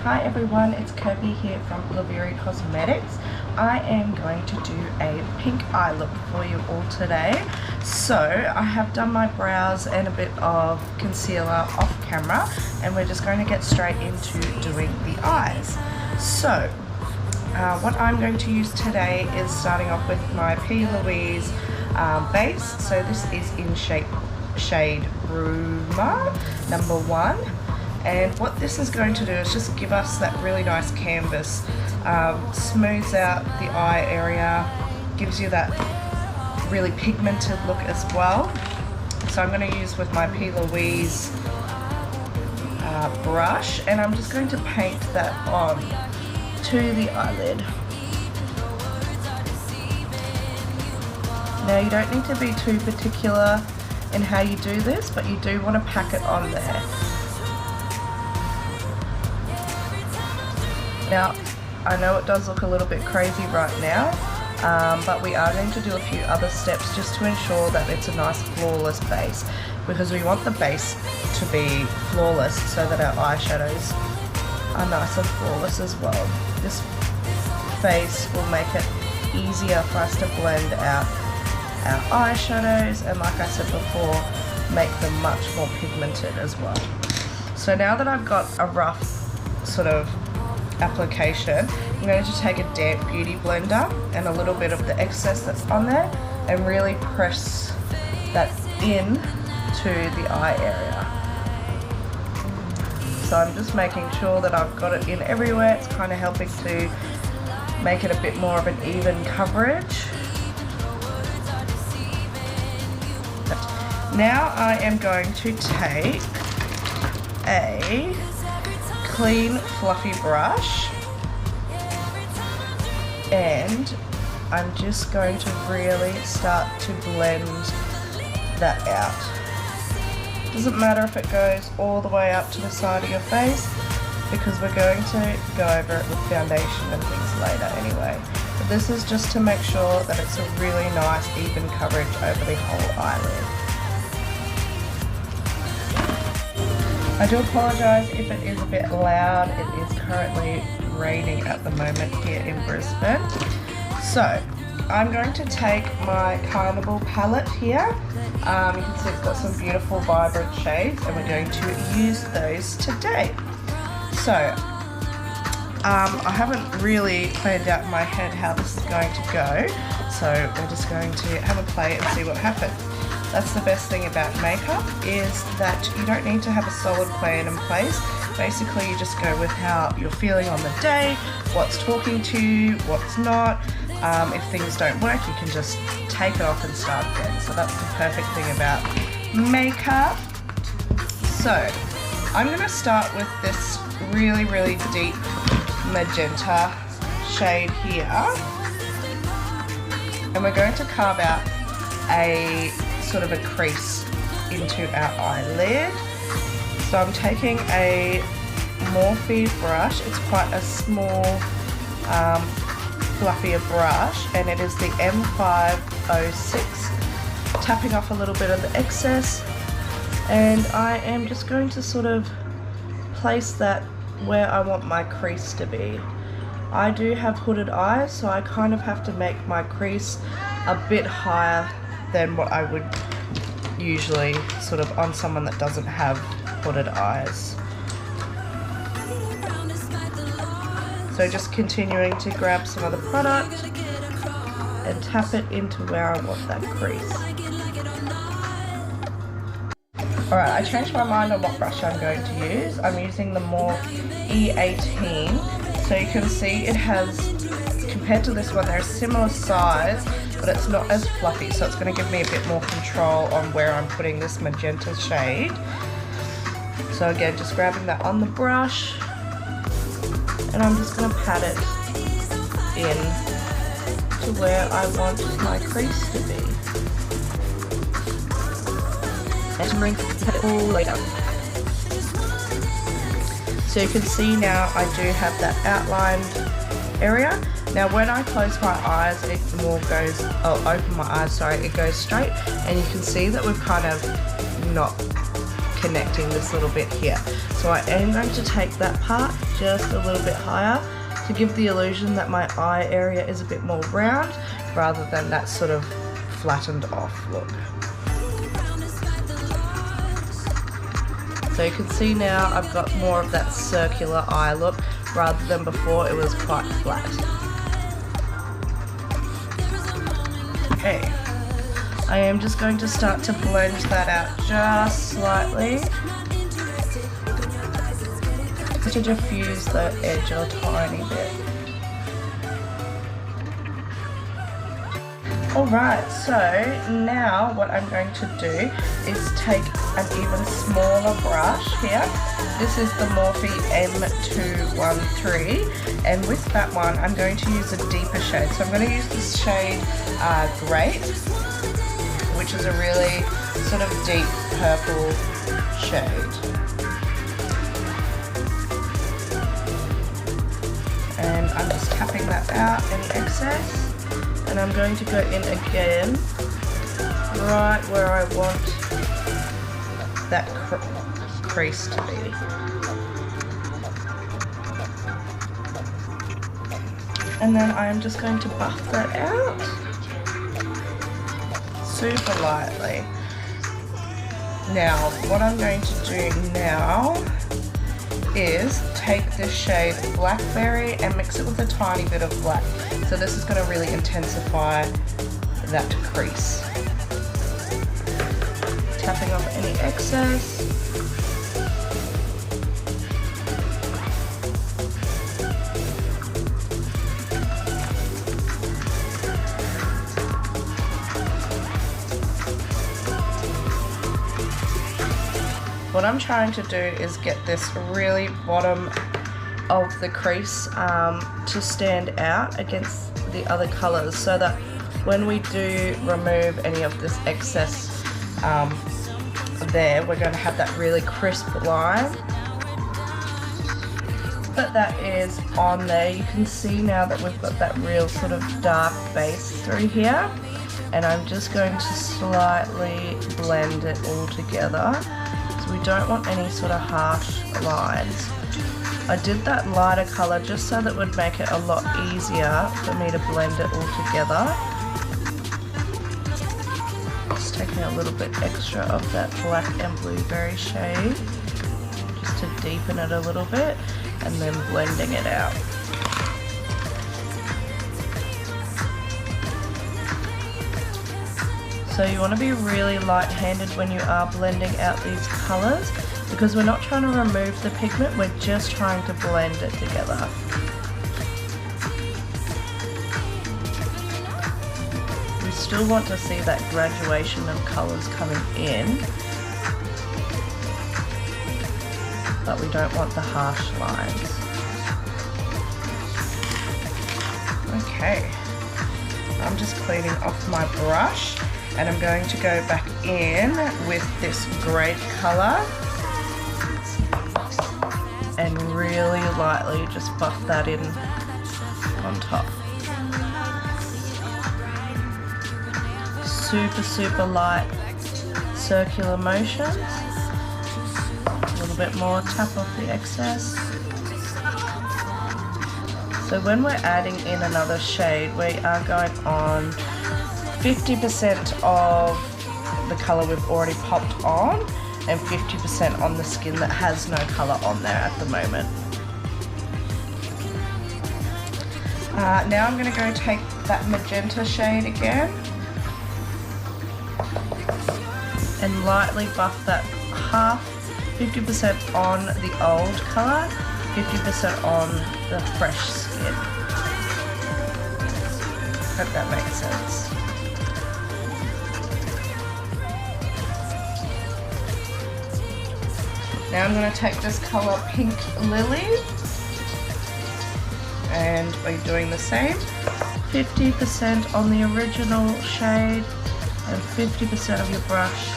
Hi everyone, it's Kirby here from Luviri Cosmetics. I am going to do a pink eye look for you all today. So I have done my brows and a bit of concealer off camera, and we're just going to get straight into doing the eyes. So what I'm going to use today is starting off with my Louise base. So this is in shade Rumor number 1. And what this is going to do is just give us that really nice canvas, smooths out the eye area, gives you that really pigmented look as well. So I'm going to use with my Louise brush, and I'm just going to paint that on to the eyelid. Now you don't need to be too particular in how you do this, but you do want to pack it on there. Now, I know it does look a little bit crazy right now, but we are going to do a few other steps just to ensure that it's a nice flawless base, because we want the base to be flawless so that our eyeshadows are nice and flawless as well. This base will make it easier for us to blend out our eyeshadows, and like I said before, make them much more pigmented as well. So now that I've got a rough sort of application, I'm going to take a damp beauty blender and a little bit of the excess that's on there and really press that in to the eye area. So I'm just making sure that I've got it in everywhere. It's kind of helping to make it a bit more of an even coverage. Now I am going to take a clean fluffy brush, and I'm just going to really start to blend that out. Doesn't matter if it goes all the way up to the side of your face, because we're going to go over it with foundation and things later anyway. But this is just to make sure that it's a really nice even coverage over the whole eyelid. I do apologise if it is a bit loud. It is currently raining at the moment here in Brisbane. So I'm going to take my Carnival palette here. You can see it's got some beautiful vibrant shades, and we're going to use those today. So I haven't really planned out in my head how this is going to go, so we're just going to have a play and see what happens. That's the best thing about makeup, is that you don't need to have a solid plan in place. Basically, you just go with how you're feeling on the day, what's talking to you, what's not. If things don't work, you can just take it off and start again. So that's the perfect thing about makeup. So I'm going to start with this really, really deep magenta shade here. And we're going to carve out a sort of a crease into our eyelid. So I'm taking a Morphe brush. It's quite a small, fluffier brush, and it is the M506. Tapping off a little bit of the excess, and I am just going to sort of place that where I want my crease to be. I do have hooded eyes, so I kind of have to make my crease a bit higher than what I would usually sort of on someone that doesn't have hooded eyes. So just continuing to grab some of the product and tap it into where I want that crease. Alright, I changed my mind on what brush I'm going to use. I'm using the Morphe E18. So you can see it has, compared to this one, they're a similar size, but it's not as fluffy, so it's going to give me a bit more control on where I'm putting this magenta shade. So again, just grabbing that on the brush, and I'm just going to pat it in to where I want my crease to be. And bring it all the way down. So you can see now I do have that outlined area. Now when I close my eyes, it more goes, open my eyes, sorry, it goes straight, and you can see that we've kind of not connecting this little bit here. So I am going to take that part just a little bit higher to give the illusion that my eye area is a bit more round rather than that sort of flattened off look. So you can see now I've got more of that circular eye look rather than before it was quite flat. Okay, I am just going to start to blend that out just slightly to diffuse the edge a tiny bit. Alright, so now what I'm going to do is take an even smaller brush here. This is the Morphe M213, and with that one I'm going to use a deeper shade. So I'm going to use this shade Great, which is a really sort of deep purple shade. And I'm just tapping that out, any excess. And I'm going to go in again, right where I want that crease to be. And then I'm just going to buff that out super lightly. Now, what I'm going to do now is take this shade Blackberry and mix it with a tiny bit of black. So this is going to really intensify that crease. Tapping off any excess. What I'm trying to do is get this really bottom of the crease to stand out against the other colors, so that when we do remove any of this excess there, we're going to have that really crisp line. But that is on there. You can see now that we've got that real sort of dark base through here, and I'm just going to slightly blend it all together. We don't want any sort of harsh lines. I did that lighter colour just so that would make it a lot easier for me to blend it all together. Just taking a little bit extra of that black and blueberry shade just to deepen it a little bit, and then blending it out. So you want to be really light-handed when you are blending out these colours, because we're not trying to remove the pigment, we're just trying to blend it together. We still want to see that graduation of colours coming in, but we don't want the harsh lines. Okay, I'm just cleaning off my brush. And I'm going to go back in with this Great colour and really lightly just buff that in on top. Super, super light circular motions. A little bit more, tap off the excess. So when we're adding in another shade, we are going on 50% of the colour we've already popped on and 50% on the skin that has no colour on there at the moment. Now I'm going to go take that magenta shade again and lightly buff that half, 50% on the old colour, 50% on the fresh skin. Hope that makes sense. Now I'm going to take this colour Pink Lily, and we're doing the same. 50% on the original shade and 50% of your brush